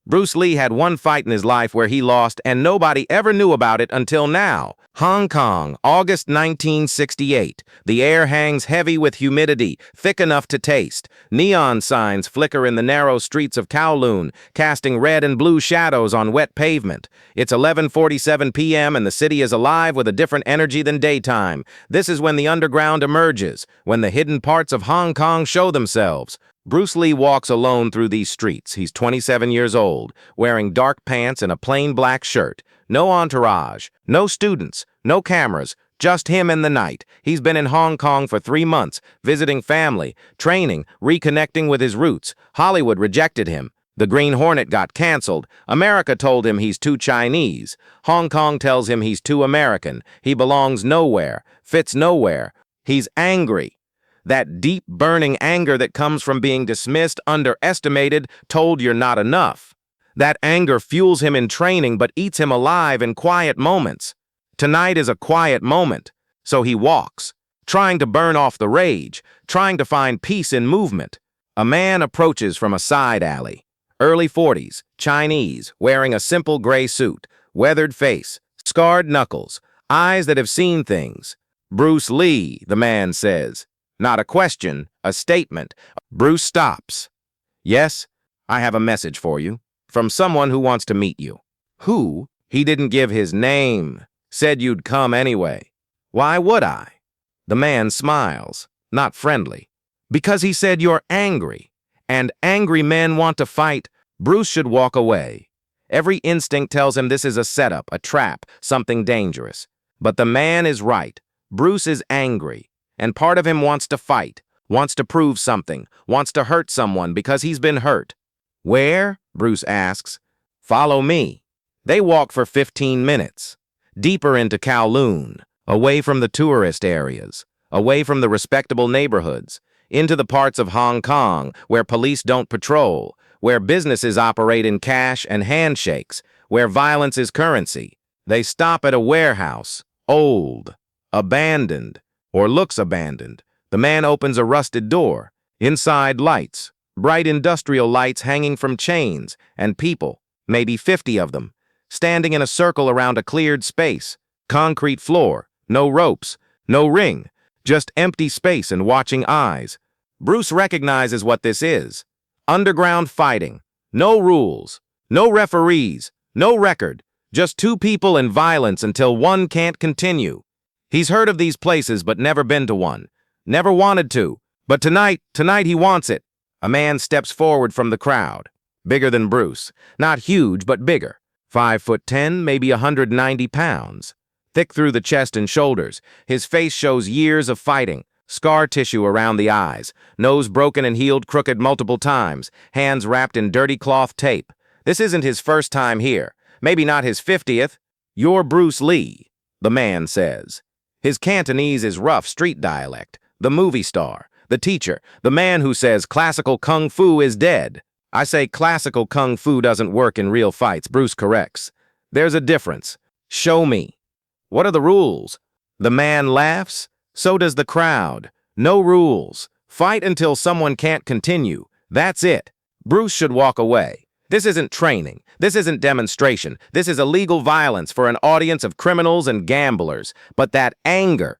Bruce Lee had one fight in his life where he lost and nobody ever knew about it until now. Hong Kong, August 1968. The air hangs heavy with humidity, thick enough to taste. Neon signs flicker in the narrow streets of Kowloon, casting red and blue shadows on wet pavement. It's 11:47 p.m. and the city is alive with a different energy than daytime. This is when the underground emerges, when the hidden parts of Hong Kong show themselves. Bruce Lee walks alone through these streets. He's 27 years old, wearing dark pants and a plain black shirt. No entourage, no students, no cameras, just him and the night. He's been in Hong Kong for 3 months, visiting family, training, reconnecting with his roots. Hollywood rejected him. The Green Hornet got canceled. America told him he's too Chinese. Hong Kong tells him he's too American. He belongs nowhere, fits nowhere. He's angry. That deep, burning anger that comes from being dismissed, underestimated, told you're not enough. That anger fuels him in training but eats him alive in quiet moments. Tonight is a quiet moment, so he walks, trying to burn off the rage, trying to find peace in movement. A man approaches from a side alley. Early 40s, Chinese, wearing a simple gray suit, weathered face, scarred knuckles, eyes that have seen things. "Bruce Lee," the man says. Not a question, a statement. Bruce stops. "Yes, I have a message for you. From someone who wants to meet you." "Who?" "He didn't give his name. Said you'd come anyway." "Why would I?" The man smiles, not friendly. "Because he said you're angry. And angry men want to fight." Bruce should walk away. Every instinct tells him this is a setup, a trap, something dangerous. But the man is right. Bruce is angry. And part of him wants to fight, wants to prove something, wants to hurt someone because he's been hurt. "Where?" Bruce asks. "Follow me." They walk for 15 minutes, deeper into Kowloon, away from the tourist areas, away from the respectable neighborhoods, into the parts of Hong Kong where police don't patrol, where businesses operate in cash and handshakes, where violence is currency. They stop at a warehouse, old, abandoned, or looks abandoned. The man opens a rusted door. Inside, lights, bright industrial lights hanging from chains, and people, maybe 50 of them, standing in a circle around a cleared space. Concrete floor, no ropes, no ring, just empty space and watching eyes. Bruce recognizes what this is. Underground fighting. No rules, no referees, no record, just two people in violence until one can't continue. He's heard of these places but never been to one. Never wanted to. But tonight he wants it. A man steps forward from the crowd. Bigger than Bruce. Not huge, but bigger. 5'10", maybe 190 pounds. Thick through the chest and shoulders. His face shows years of fighting. Scar tissue around the eyes. Nose broken and healed crooked multiple times. Hands wrapped in dirty cloth tape. This isn't his first time here. Maybe not his 50th. "You're Bruce Lee," the man says. His Cantonese is rough street dialect. The movie star, the teacher, the man who says classical kung fu is dead. I say classical kung fu doesn't work in real fights, Bruce corrects. "There's a difference. Show me." "What are the rules?" The man laughs. So does the crowd. No rules. Fight until someone can't continue. That's it. Bruce should walk away. This isn't training. This isn't demonstration. This is illegal violence for an audience of criminals and gamblers. But that anger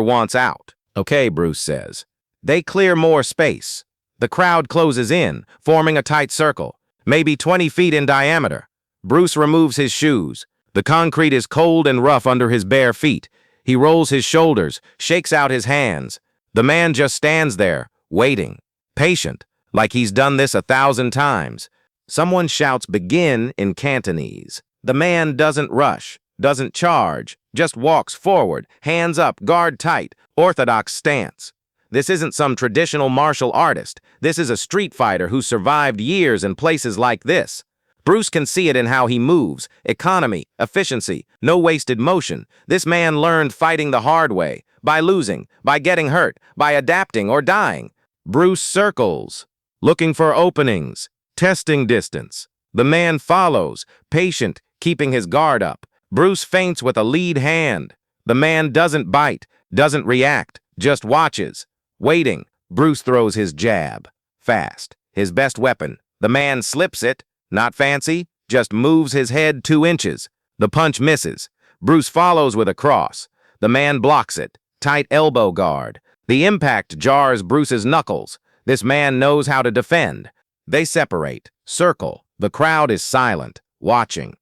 wants out. "Okay," Bruce says. They clear more space. The crowd closes in, forming a tight circle, maybe 20 feet in diameter. Bruce removes his shoes. The concrete is cold and rough under his bare feet. He rolls his shoulders, shakes out his hands. The man just stands there, waiting, patient, like he's done this 1,000 times. Someone shouts "begin" in Cantonese. The man doesn't rush, doesn't charge, just walks forward, hands up, guard tight, orthodox stance. This isn't some traditional martial artist. This is a street fighter who survived years in places like this. Bruce can see it in how he moves. Economy, efficiency, no wasted motion. This man learned fighting the hard way, by losing, by getting hurt, by adapting or dying. Bruce circles, looking for openings, testing distance. The man follows, patient, keeping his guard up. Bruce feints with a lead hand. The man doesn't bite, doesn't react, just watches. Waiting, Bruce throws his jab. Fast, his best weapon. The man slips it. Not fancy, just moves his head 2 inches. The punch misses. Bruce follows with a cross. The man blocks it. Tight elbow guard. The impact jars Bruce's knuckles. This man knows how to defend. They separate. Circle. The crowd is silent, watching.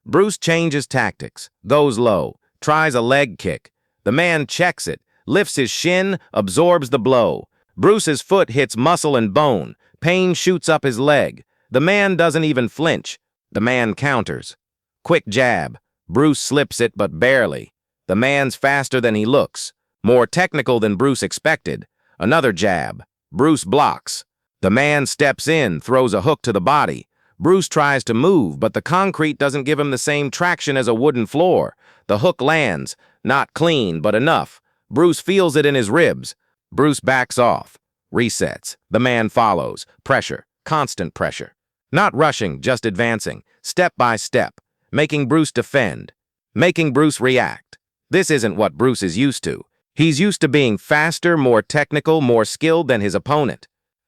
Bruce changes tactics. Goes low. Tries a leg kick. The man checks it. Lifts his shin. Absorbs the blow. Bruce's foot hits muscle and bone. Pain shoots up his leg. The man doesn't even flinch. The man counters. Quick jab. Bruce slips it, but barely. The man's faster than he looks. More technical than Bruce expected. Another jab. Bruce blocks. The man steps in, throws a hook to the body. Bruce tries to move, but the concrete doesn't give him the same traction as a wooden floor. The hook lands. Not clean, but enough. Bruce feels it in his ribs. Bruce backs off. Resets. The man follows. Pressure. Constant pressure. Not rushing, just advancing. Step by step. Making Bruce defend. Making Bruce react. This isn't what Bruce is used to. He's used to being faster, more technical, more skilled than his opponent.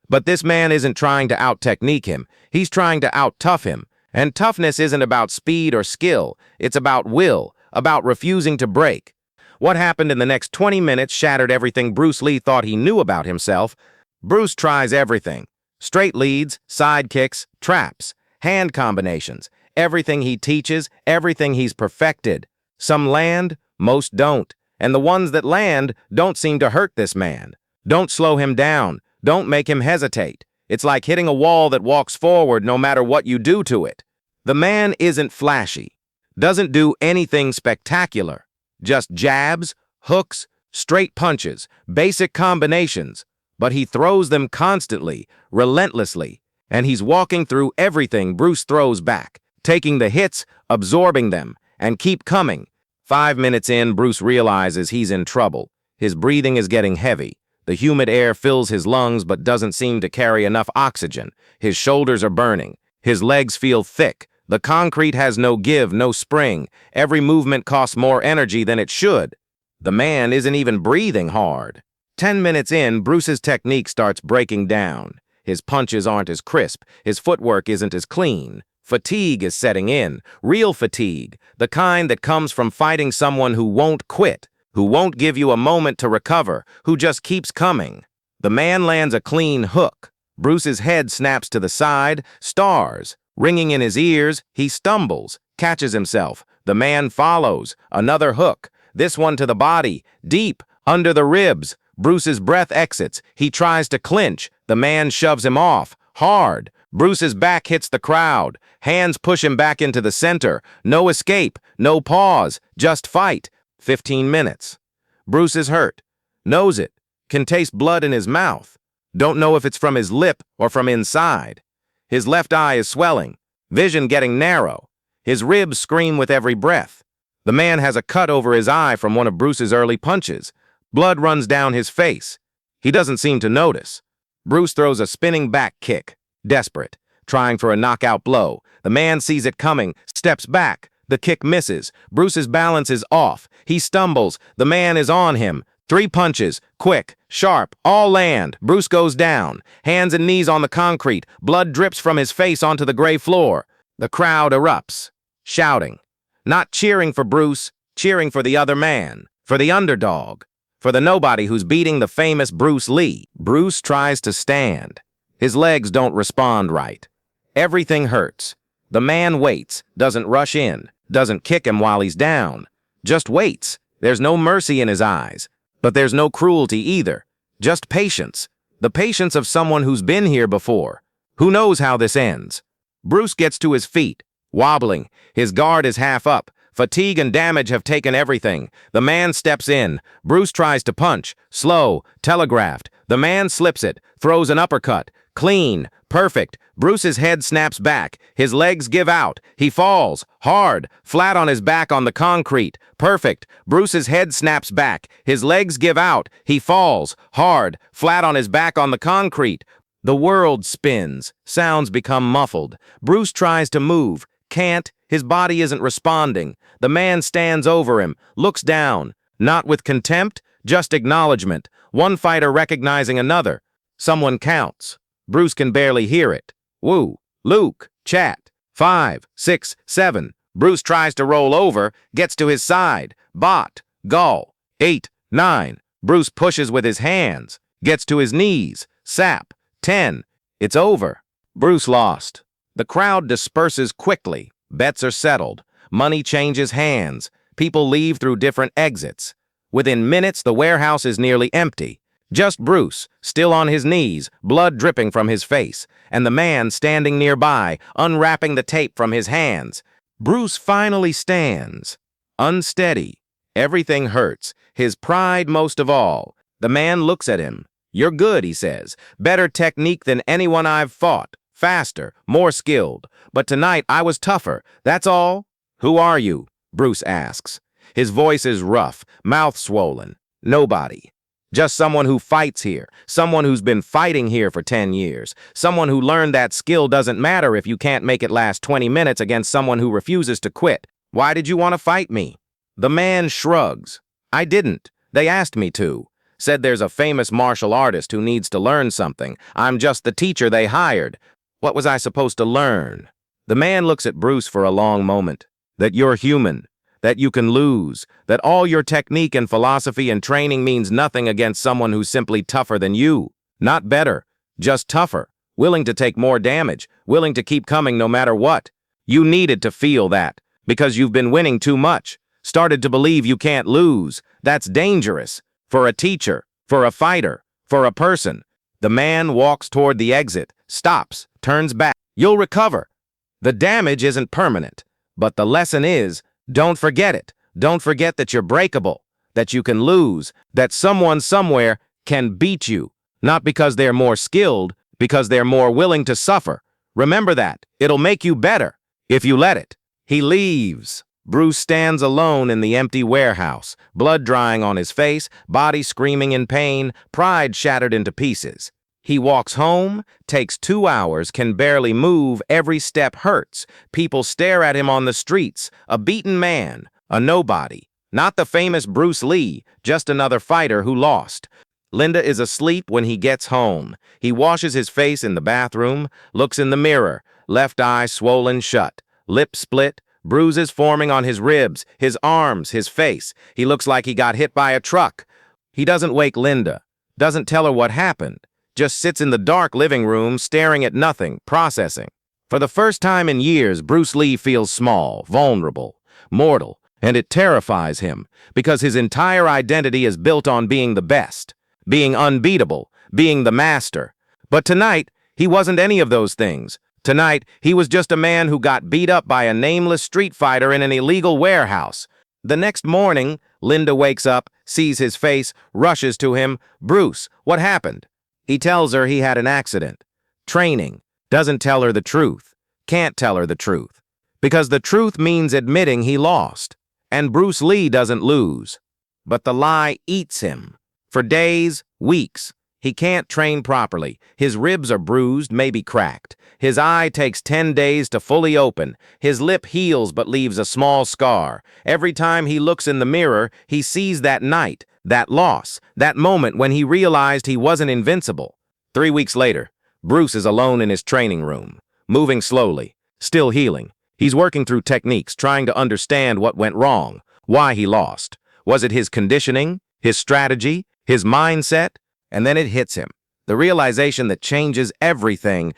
But this man isn't trying to out-technique him. He's trying to out-tough him. And toughness isn't about speed or skill. It's about will, about refusing to break. What happened in the next 20 minutes shattered everything Bruce Lee thought he knew about himself. Bruce tries everything. Straight leads, side kicks, traps, hand combinations. Everything he teaches, everything he's perfected. Some land, most don't. And the ones that land don't seem to hurt this man. Don't slow him down. Don't make him hesitate. It's like hitting a wall that walks forward no matter what you do to it. The man isn't flashy. Doesn't do anything spectacular. Just jabs, hooks, straight punches, basic combinations. But he throws them constantly, relentlessly. And he's walking through everything Bruce throws back, taking the hits, absorbing them, and keep coming. 5 minutes in, Bruce realizes he's in trouble. His breathing is getting heavy. The humid air fills his lungs but doesn't seem to carry enough oxygen. His shoulders are burning. His legs feel thick. The concrete has no give, no spring. Every movement costs more energy than it should. The man isn't even breathing hard. 10 minutes in, Bruce's technique starts breaking down. His punches aren't as crisp. His footwork isn't as clean. Fatigue is setting in. Real fatigue. The kind that comes from fighting someone who won't quit, who won't give you a moment to recover, who just keeps coming. The man lands a clean hook. Bruce's head snaps to the side, stars. Ringing in his ears, he stumbles, catches himself. The man follows. Another hook. This one to the body, deep, under the ribs. Bruce's breath exits. He tries to clinch. The man shoves him off, hard. Bruce's back hits the crowd. Hands push him back into the center. No escape, no pause, just fight. 15 minutes. Bruce is hurt. Knows it. Can taste blood in his mouth. Don't know if it's from his lip or from inside. His left eye is swelling. Vision getting narrow. His ribs scream with every breath. The man has a cut over his eye from one of Bruce's early punches. Blood runs down his face. He doesn't seem to notice. Bruce throws a spinning back kick. Desperate. Trying for a knockout blow. The man sees it coming, steps back. The kick misses. Bruce's balance is off. He stumbles. The man is on him. 3 punches. Quick. Sharp. All land. Bruce goes down. Hands and knees on the concrete. Blood drips from his face onto the gray floor. The crowd erupts. Shouting. Not cheering for Bruce. Cheering for the other man. For the underdog. For the nobody who's beating the famous Bruce Lee. Bruce tries to stand. His legs don't respond right. Everything hurts. The man waits, doesn't rush in, doesn't kick him while he's down. Just waits. There's no mercy in his eyes. But there's no cruelty either. Just patience. The patience of someone who's been here before. Who knows how this ends? Bruce gets to his feet, wobbling. His guard is half up. Fatigue and damage have taken everything. The man steps in. Bruce tries to punch. Slow. Telegraphed. The man slips it. Throws an uppercut. Clean. Perfect. Bruce's head snaps back. His legs give out. He falls. Hard. Flat on his back on the concrete. Perfect. Bruce's head snaps back. His legs give out. He falls. Hard. Flat on his back on the concrete. The world spins. Sounds become muffled. Bruce tries to move. Can't. His body isn't responding. The man stands over him. Looks down. Not with contempt, just acknowledgement. One fighter recognizing another. Someone counts. Bruce can barely hear it. Woo, Luke, chat. 5, 6, 7. Bruce tries to roll over, gets to his side. Bot, gull. 8, 9. Bruce pushes with his hands, gets to his knees. Sap. 10. It's over. Bruce lost. The crowd disperses quickly. Bets are settled. Money changes hands. People leave through different exits. Within minutes, the warehouse is nearly empty. Just Bruce, still on his knees, blood dripping from his face, and the man standing nearby, unwrapping the tape from his hands. Bruce finally stands. Unsteady. Everything hurts. His pride most of all. The man looks at him. "You're good," he says. "Better technique than anyone I've fought. Faster, more skilled. But tonight I was tougher. That's all." "Who are you?" Bruce asks. His voice is rough, mouth swollen. "Nobody. Just someone who fights here, someone who's been fighting here for 10 years, someone who learned that skill doesn't matter if you can't make it last 20 minutes against someone who refuses to quit. Why did you want to fight me?" The man shrugs. "I didn't. They asked me to. Said there's a famous martial artist who needs to learn something. I'm just the teacher they hired. What was I supposed to learn?" The man looks at Bruce for a long moment. "That you're human. That you can lose, that all your technique and philosophy and training means nothing against someone who's simply tougher than you. Not better, just tougher, willing to take more damage, willing to keep coming no matter what. You needed to feel that, because you've been winning too much, started to believe you can't lose. That's dangerous, for a teacher, for a fighter, for a person." The man walks toward the exit, stops, turns back. "You'll recover. The damage isn't permanent, but the lesson is, don't forget it. Don't forget that you're breakable, that you can lose, that someone somewhere can beat you, not because they're more skilled, because they're more willing to suffer. Remember that. It'll make you better, if you let it." He leaves. Bruce stands alone in the empty warehouse, blood drying on his face, body screaming in pain, pride shattered into pieces. He walks home, takes 2 hours, can barely move, every step hurts. People stare at him on the streets, a beaten man, a nobody. Not the famous Bruce Lee, just another fighter who lost. Linda is asleep when he gets home. He washes his face in the bathroom, looks in the mirror, left eye swollen shut, lip split, bruises forming on his ribs, his arms, his face. He looks like he got hit by a truck. He doesn't wake Linda, doesn't tell her what happened. Just sits in the dark living room staring at nothing, processing. For the first time in years, Bruce Lee feels small, vulnerable, mortal, and it terrifies him because his entire identity is built on being the best, being unbeatable, being the master. But tonight, he wasn't any of those things. Tonight, he was just a man who got beat up by a nameless street fighter in an illegal warehouse. The next morning, Linda wakes up, sees his face, rushes to him. "Bruce, what happened?" He tells her he had an accident. Training. Doesn't tell her the truth. Can't tell her the truth. Because the truth means admitting he lost. And Bruce Lee doesn't lose. But the lie eats him. For days, weeks, he can't train properly. His ribs are bruised, maybe cracked. His eye takes 10 days to fully open. His lip heals but leaves a small scar. Every time he looks in the mirror, he sees that night, that loss, that moment when he realized he wasn't invincible. 3 weeks later, Bruce is alone in his training room, moving slowly, still healing. He's working through techniques, trying to understand what went wrong, why he lost. Was it his conditioning, his strategy, his mindset? And then it hits him, the realization that changes everything.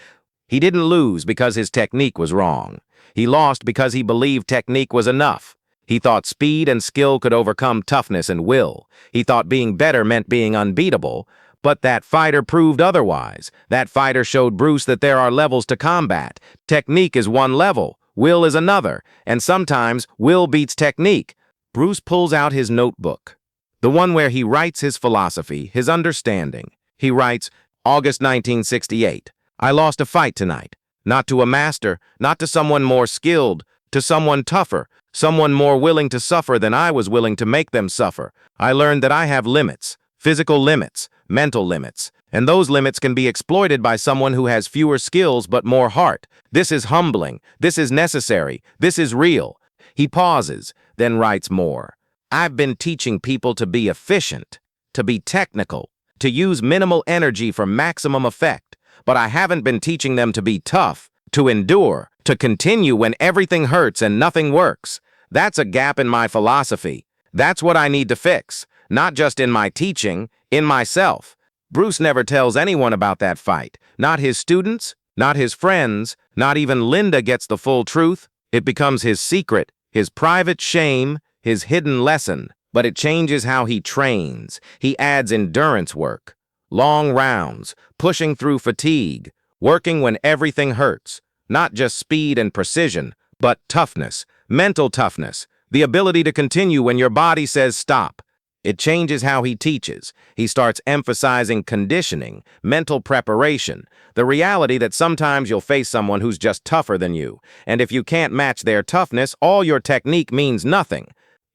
He didn't lose because his technique was wrong. He lost because he believed technique was enough. He thought speed and skill could overcome toughness and will. He thought being better meant being unbeatable. But that fighter proved otherwise. That fighter showed Bruce that there are levels to combat. Technique is one level, will is another, and sometimes will beats technique. Bruce pulls out his notebook, the one where he writes his philosophy, his understanding. He writes, August 1968, "I lost a fight tonight. Not to a master, not to someone more skilled, to someone tougher, someone more willing to suffer than I was willing to make them suffer. I learned that I have limits, physical limits, mental limits, and those limits can be exploited by someone who has fewer skills but more heart. This is humbling. This is necessary. This is real." He pauses, then writes more. "I've been teaching people to be efficient, to be technical, to use minimal energy for maximum effect, but I haven't been teaching them to be tough, to endure, To continue when everything hurts and nothing works. That's a gap in my philosophy. That's what I need to fix. Not just in my teaching, in myself. Bruce never tells anyone about that fight. Not his students, not his friends, not even Linda gets the full truth. It becomes his secret, his private shame, his hidden lesson. But it changes how he trains. He adds endurance work. Long rounds, pushing through fatigue, working when everything hurts. Not just speed and precision, but toughness, mental toughness, the ability to continue when your body says stop. It changes how he teaches. He starts emphasizing conditioning, mental preparation, the reality that sometimes you'll face someone who's just tougher than you, and if you can't match their toughness, all your technique means nothing.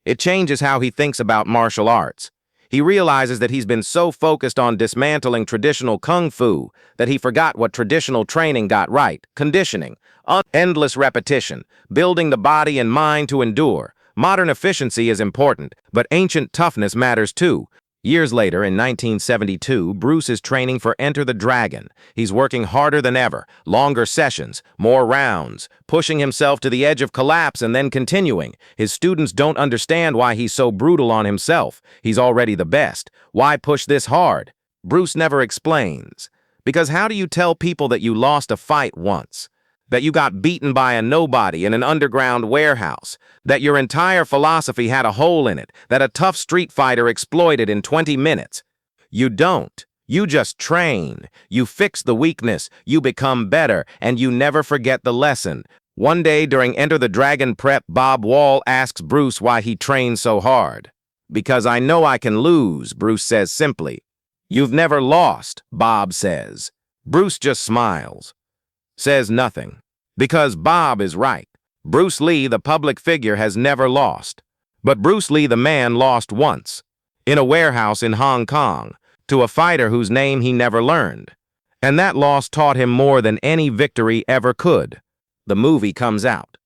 It changes how he thinks about martial arts. He realizes that he's been so focused on dismantling traditional kung fu that he forgot what traditional training got right: conditioning, endless repetition, building the body and mind to endure. Modern efficiency is important, but ancient toughness matters too. Years later, in 1972, Bruce is training for Enter the Dragon. He's working harder than ever, longer sessions, more rounds, pushing himself to the edge of collapse and then continuing. His students don't understand why he's so brutal on himself. He's already the best. Why push this hard? Bruce never explains. Because how do you tell people that you lost a fight once? That you got beaten by a nobody in an underground warehouse, that your entire philosophy had a hole in it, that a tough street fighter exploited in 20 minutes? You don't. You just train. You fix the weakness, you become better, and you never forget the lesson. One day during Enter the Dragon prep, Bob Wall asks Bruce why he trains so hard. Because I know I can lose, Bruce says simply. You've never lost, Bob says. Bruce just smiles. Says nothing. Because Bob is right. Bruce Lee, the public figure, has never lost. But Bruce Lee, the man, lost once. In a warehouse in Hong Kong, to a fighter whose name he never learned. And that loss taught him more than any victory ever could. The movie comes out.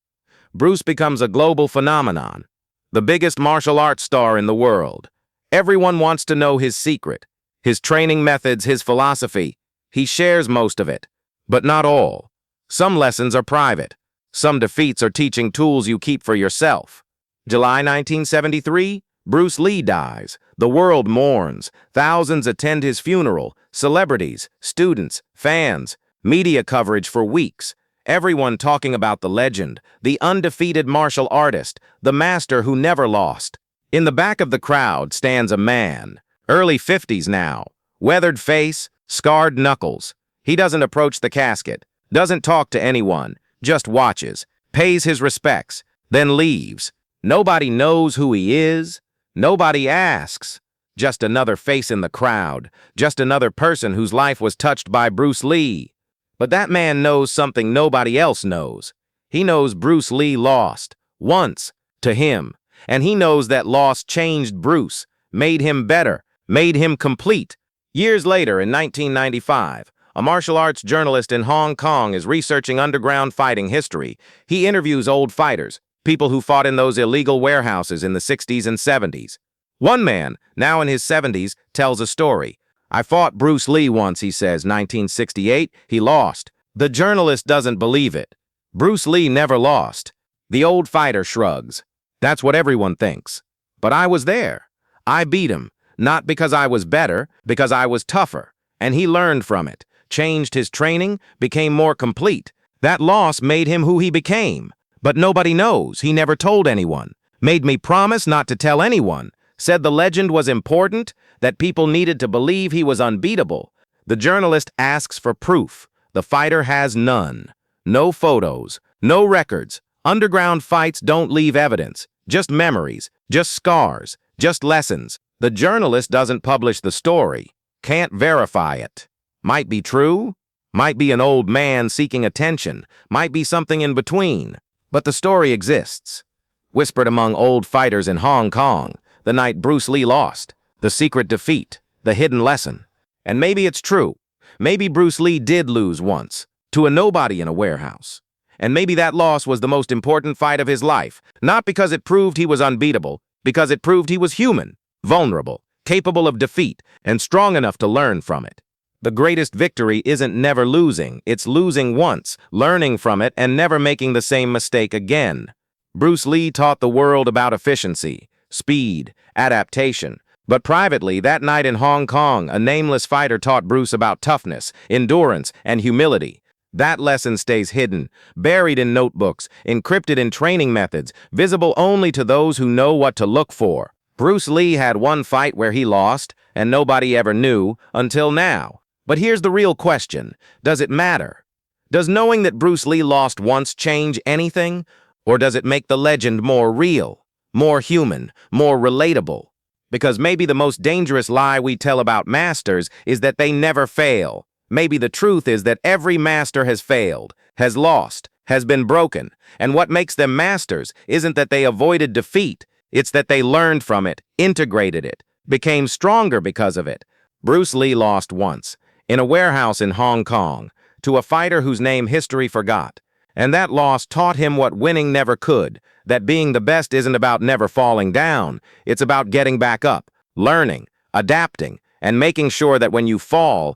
Bruce becomes a global phenomenon. The biggest martial arts star in the world. Everyone wants to know his secret, his training methods, his philosophy. He shares most of it. But not all. Some lessons are private. Some defeats are teaching tools you keep for yourself. July 1973, Bruce Lee dies. The world mourns. Thousands attend his funeral. Celebrities, students, fans, media coverage for weeks. Everyone talking about the legend, the undefeated martial artist, the master who never lost. In the back of the crowd stands a man, early 50s now, weathered face, scarred knuckles. He doesn't approach the casket, doesn't talk to anyone, just watches, pays his respects, then leaves. Nobody knows who he is. Nobody asks. Just another face in the crowd, just another person whose life was touched by Bruce Lee. But that man knows something nobody else knows. He knows Bruce Lee lost, once, to him. And he knows that loss changed Bruce, made him better, made him complete. Years later, in 1995, a martial arts journalist in Hong Kong is researching underground fighting history. He interviews old fighters, people who fought in those illegal warehouses in the 60s and 70s. One man, now in his 70s, tells a story. I fought Bruce Lee once, he says, 1968. He lost. The journalist doesn't believe it. Bruce Lee never lost. The old fighter shrugs. That's what everyone thinks. But I was there. I beat him, not because I was better, because I was tougher. And he learned from it, changed his training, became more complete. That loss made him who he became. But nobody knows. He never told anyone. Made me promise not to tell anyone. Said the legend was important, that people needed to believe he was unbeatable. The journalist asks for proof. The fighter has none. No photos, no records. Underground fights don't leave evidence. Just memories, just scars, just lessons. The journalist doesn't publish the story. Can't verify it. Might be true. Might be an old man seeking attention. Might be something in between. But the story exists. Whispered among old fighters in Hong Kong. The night Bruce Lee lost. The secret defeat. The hidden lesson. And maybe it's true. Maybe Bruce Lee did lose once. To a nobody in a warehouse. And maybe that loss was the most important fight of his life. Not because it proved he was unbeatable. Because it proved he was human. Vulnerable. Capable of defeat. And strong enough to learn from it. The greatest victory isn't never losing, it's losing once, learning from it, and never making the same mistake again. Bruce Lee taught the world about efficiency, speed, adaptation. But privately, that night in Hong Kong, a nameless fighter taught Bruce about toughness, endurance, and humility. That lesson stays hidden, buried in notebooks, encrypted in training methods, visible only to those who know what to look for. Bruce Lee had one fight where he lost, and nobody ever knew, until now. But here's the real question. Does it matter? Does knowing that Bruce Lee lost once change anything? Or does it make the legend more real, more human, more relatable? Because maybe the most dangerous lie we tell about masters is that they never fail. Maybe the truth is that every master has failed, has lost, has been broken, and what makes them masters isn't that they avoided defeat, it's that they learned from it, integrated it, became stronger because of it. Bruce Lee lost once, in a warehouse in Hong Kong, to a fighter whose name history forgot. And that loss taught him what winning never could, that being the best isn't about never falling down, it's about getting back up, learning, adapting, and making sure that when you fall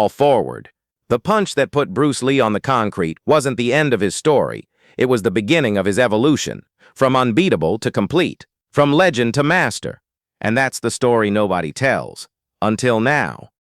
forward. The punch that put Bruce Lee on the concrete wasn't the end of his story, it was the beginning of his evolution, from unbeatable to complete, from legend to master. And that's the story nobody tells, until now.